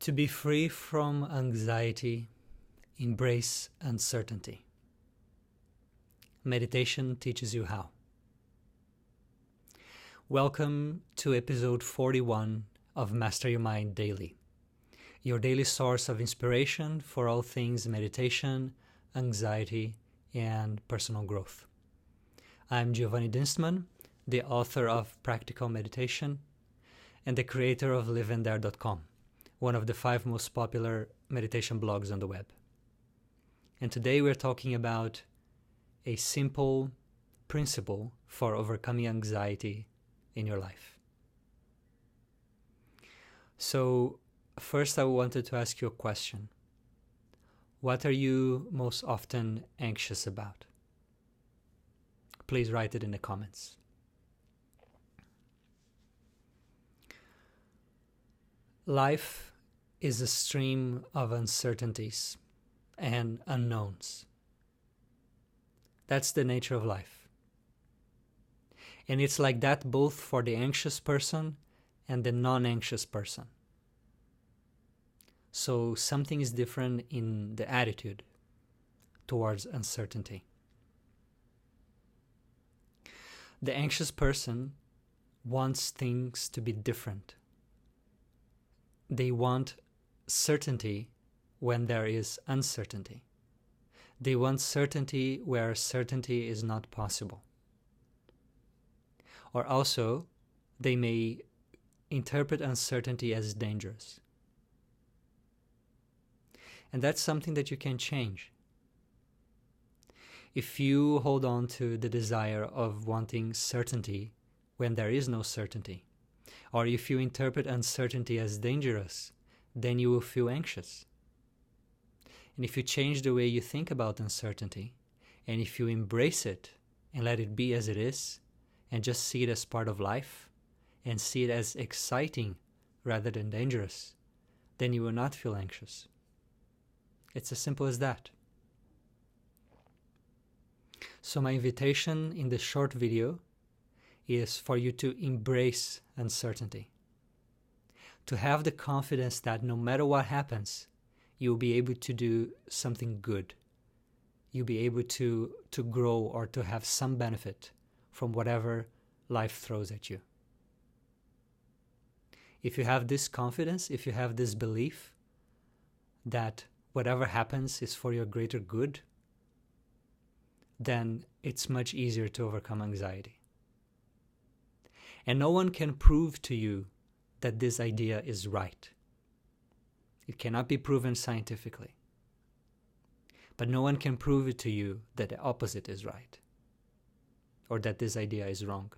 To be free from anxiety, embrace uncertainty. Meditation teaches you how. Welcome to episode 41 of Master Your Mind Daily, your daily source of inspiration for all things meditation, anxiety, and personal growth. I'm Giovanni Dinstmann, the author of Practical Meditation and the creator of liveinthare.com, one of the 5 most popular meditation blogs on the web. And today we're talking about a simple principle for overcoming anxiety in your life. So first I wanted to ask you a question. What are you most often anxious about? Please write it in the comments. Life is a stream of uncertainties and unknowns. That's the nature of life. And it's like that both for the anxious person and the non-anxious person. So something is different in the attitude towards uncertainty. The anxious person wants things to be different. They want certainty when there is uncertainty. They want certainty where certainty is not possible. Or also, they may interpret uncertainty as dangerous. And that's something that you can change. If you hold on to the desire of wanting certainty when there is no certainty, or if you interpret uncertainty as dangerous, then you will feel anxious. And if you change the way you think about uncertainty, and if you embrace it and let it be as it is, and just see it as part of life, and see it as exciting rather than dangerous, then you will not feel anxious. It's as simple as that. So my invitation in this short video is for you to embrace uncertainty. To have the confidence that no matter what happens, you'll be able to do something good. You'll be able to grow or to have some benefit from whatever life throws at you. If you have this confidence, if you have this belief that whatever happens is for your greater good, then it's much easier to overcome anxiety. And no one can prove to you that this idea is right. It cannot be proven scientifically. But no one can prove it to you that the opposite is right, or that this idea is wrong.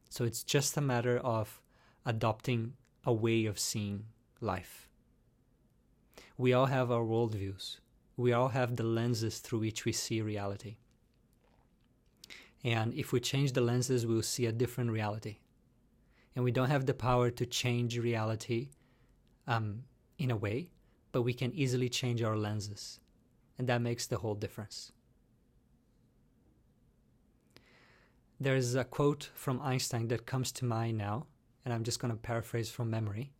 So it's just a matter of adopting a way of seeing life. We all have our worldviews. We all have the lenses through which we see reality. And if we change the lenses, we'll see a different reality. And we don't have the power to change reality in a way, but we can easily change our lenses. And that makes the whole difference. There's a quote from Einstein that comes to mind now, and I'm just going to paraphrase from memory.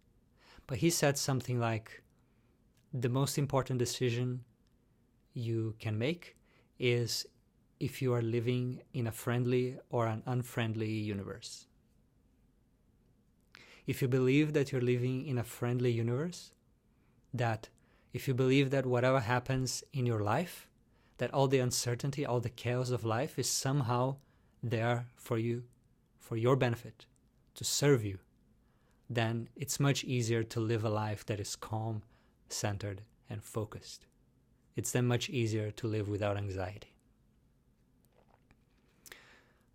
But he said something like, the most important decision you can make is if you are living in a friendly or an unfriendly universe. If you believe that you're living in a friendly universe, that if you believe that whatever happens in your life, that all the uncertainty, all the chaos of life is somehow there for you, for your benefit, to serve you, then it's much easier to live a life that is calm, centered, and focused. It's then much easier to live without anxiety.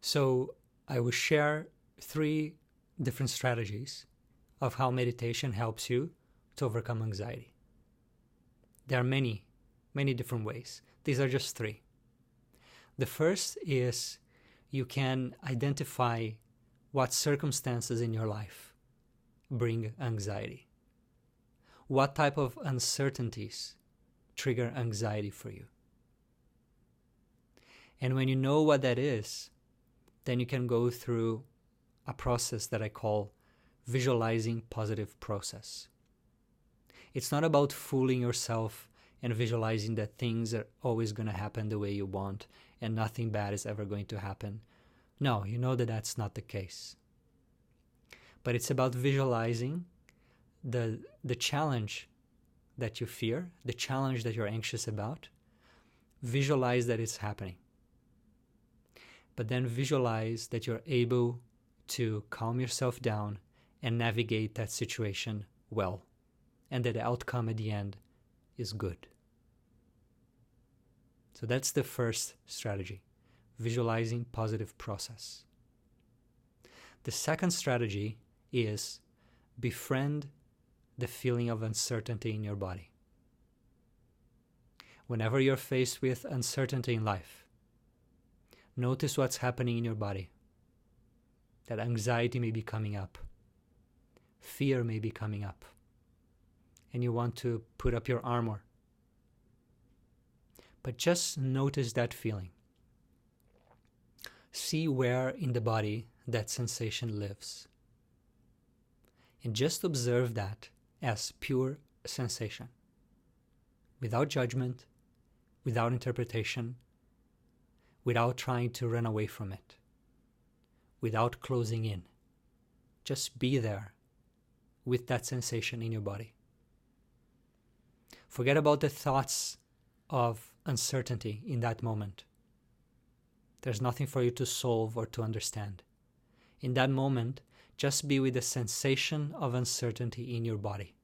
So I will share 3 different strategies of how meditation helps you to overcome anxiety. There are many, many different ways. These are just 3. The first is you can identify what circumstances in your life bring anxiety. What type of uncertainties trigger anxiety for you? And when you know what that is, then you can go through a process that I call visualizing positive process. It's not about fooling yourself and visualizing that things are always going to happen the way you want and nothing bad is ever going to happen. No, you know that that's not the case. But it's about visualizing the challenge that you fear, the challenge that you're anxious about. Visualize that it's happening. But then visualize that you're able to calm yourself down and navigate that situation well, and that the outcome at the end is good. So that's the first strategy, visualizing positive process. The second strategy is befriend the feeling of uncertainty in your body. Whenever you're faced with uncertainty in life, notice what's happening in your body. That anxiety may be coming up. Fear may be coming up. And you want to put up your armor. But just notice that feeling. See where in the body that sensation lives. And just observe that as pure sensation. Without judgment, without interpretation, without trying to run away from it, without closing in. Just be there with that sensation in your body. Forget about the thoughts of uncertainty in that moment. There's nothing for you to solve or to understand. In that moment, just be with the sensation of uncertainty in your body.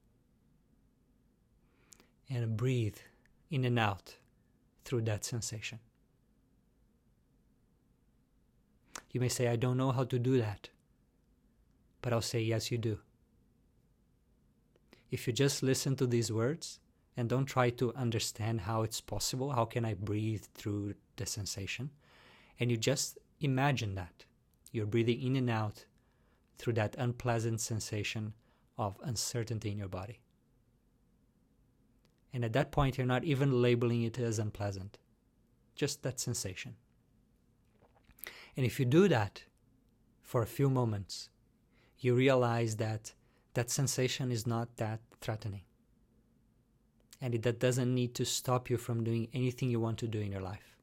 And breathe in and out through that sensation. You may say, I don't know how to do that. But I'll say, yes, you do. If you just listen to these words and don't try to understand how it's possible, how can I breathe through the sensation, and you just imagine that you're breathing in and out through that unpleasant sensation of uncertainty in your body. And at that point, you're not even labeling it as unpleasant, just that sensation. And if you do that for a few moments, you realize that that sensation is not that threatening. And that doesn't need to stop you from doing anything you want to do in your life.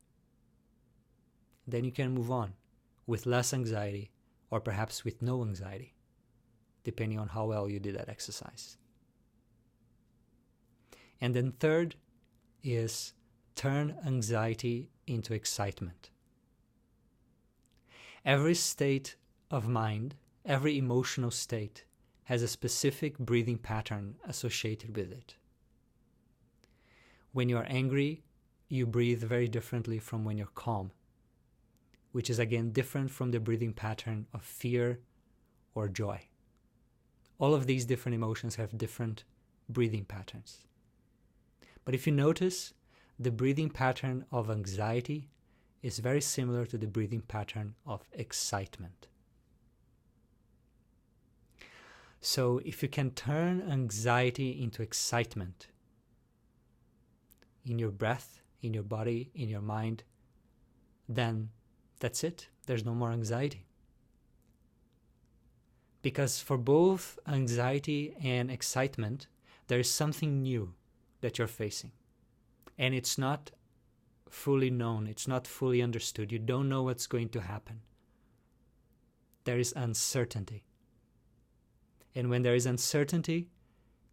Then you can move on with less anxiety, or perhaps with no anxiety, depending on how well you did that exercise. And then third is turn anxiety into excitement. Every state of mind, every emotional state has a specific breathing pattern associated with it. When you are angry, you breathe very differently from when you're calm, which is again different from the breathing pattern of fear or joy. All of these different emotions have different breathing patterns. But if you notice, the breathing pattern of anxiety is very similar to the breathing pattern of excitement. So if you can turn anxiety into excitement in your breath, in your body, in your mind, then that's it. There's no more anxiety. Because for both anxiety and excitement, there is something new that you're facing. And it's not fully known. It's not fully understood. You don't know what's going to happen. There is uncertainty. And when there is uncertainty,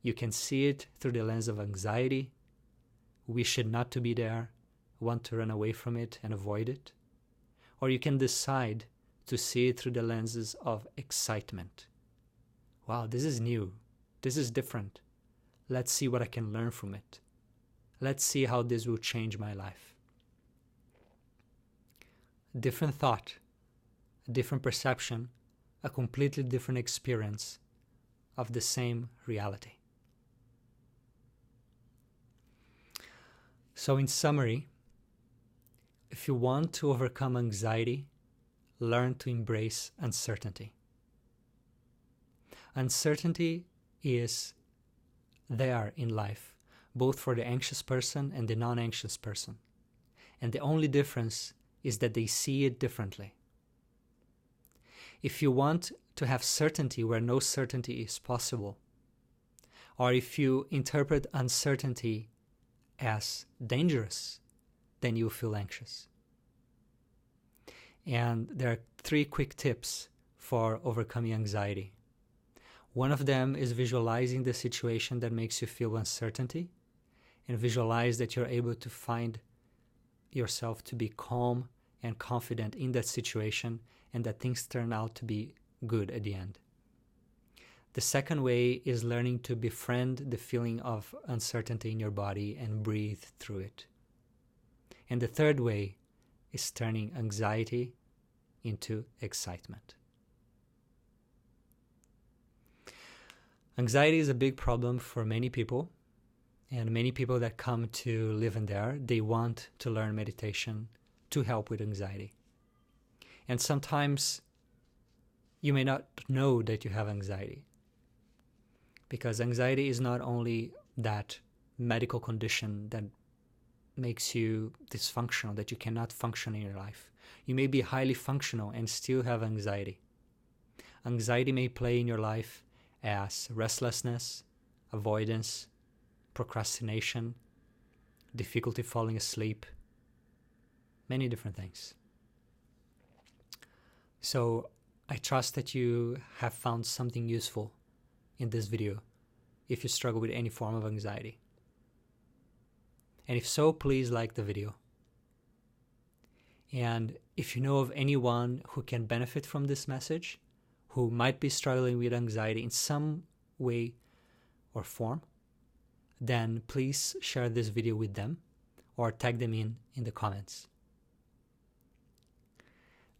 you can see it through the lens of anxiety, wish it not to be there, want to run away from it and avoid it. Or you can decide to see it through the lenses of excitement. Wow, this is new. This is different. Let's see what I can learn from it. Let's see how this will change my life. Different thought, a different perception, a completely different experience of the same reality. So in summary, if you want to overcome anxiety, learn to embrace uncertainty. Uncertainty is there in life, both for the anxious person and the non-anxious person. And the only difference is that they see it differently. If you want to have certainty where no certainty is possible, or if you interpret uncertainty as dangerous, then you'll feel anxious. And there are 3 quick tips for overcoming anxiety. One of them is visualizing the situation that makes you feel uncertainty, and visualize that you're able to find yourself to be calm and confident in that situation, and that things turn out to be good at the end. The second way is learning to befriend the feeling of uncertainty in your body and breathe through it. And the third way is turning anxiety into excitement. Anxiety is a big problem for many people, and many people that come to Live in There, they want to learn meditation to help with anxiety. And sometimes you may not know that you have anxiety, because anxiety is not only that medical condition that makes you dysfunctional, that you cannot function in your life. You may be highly functional and still have anxiety. Anxiety may play in your life as restlessness, avoidance, procrastination, difficulty falling asleep, many different things. So I trust that you have found something useful in this video if you struggle with any form of anxiety. And if so, please like the video. And if you know of anyone who can benefit from this message, who might be struggling with anxiety in some way or form, then please share this video with them or tag them in the comments.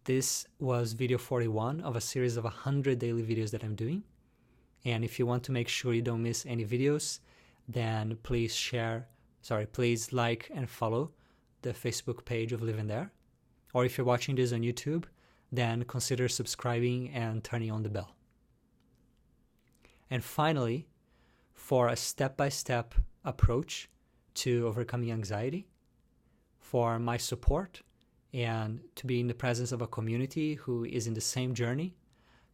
This was video 41 of a series of 100 daily videos that I'm doing. And if you want to make sure you don't miss any videos, then please like and follow the Facebook page of Live in There. Or if you're watching this on YouTube, then consider subscribing and turning on the bell. And finally, for a step-by-step approach to overcoming anxiety, for my support, and to be in the presence of a community who is in the same journey,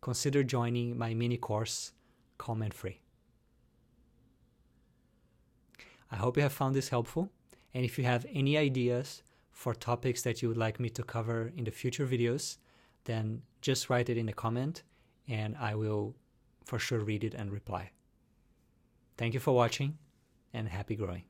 consider joining my mini course, Calm and Free. I hope you have found this helpful, and if you have any ideas for topics that you would like me to cover in the future videos, then just write it in a comment and I will for sure read it and reply. Thank you for watching, and happy growing.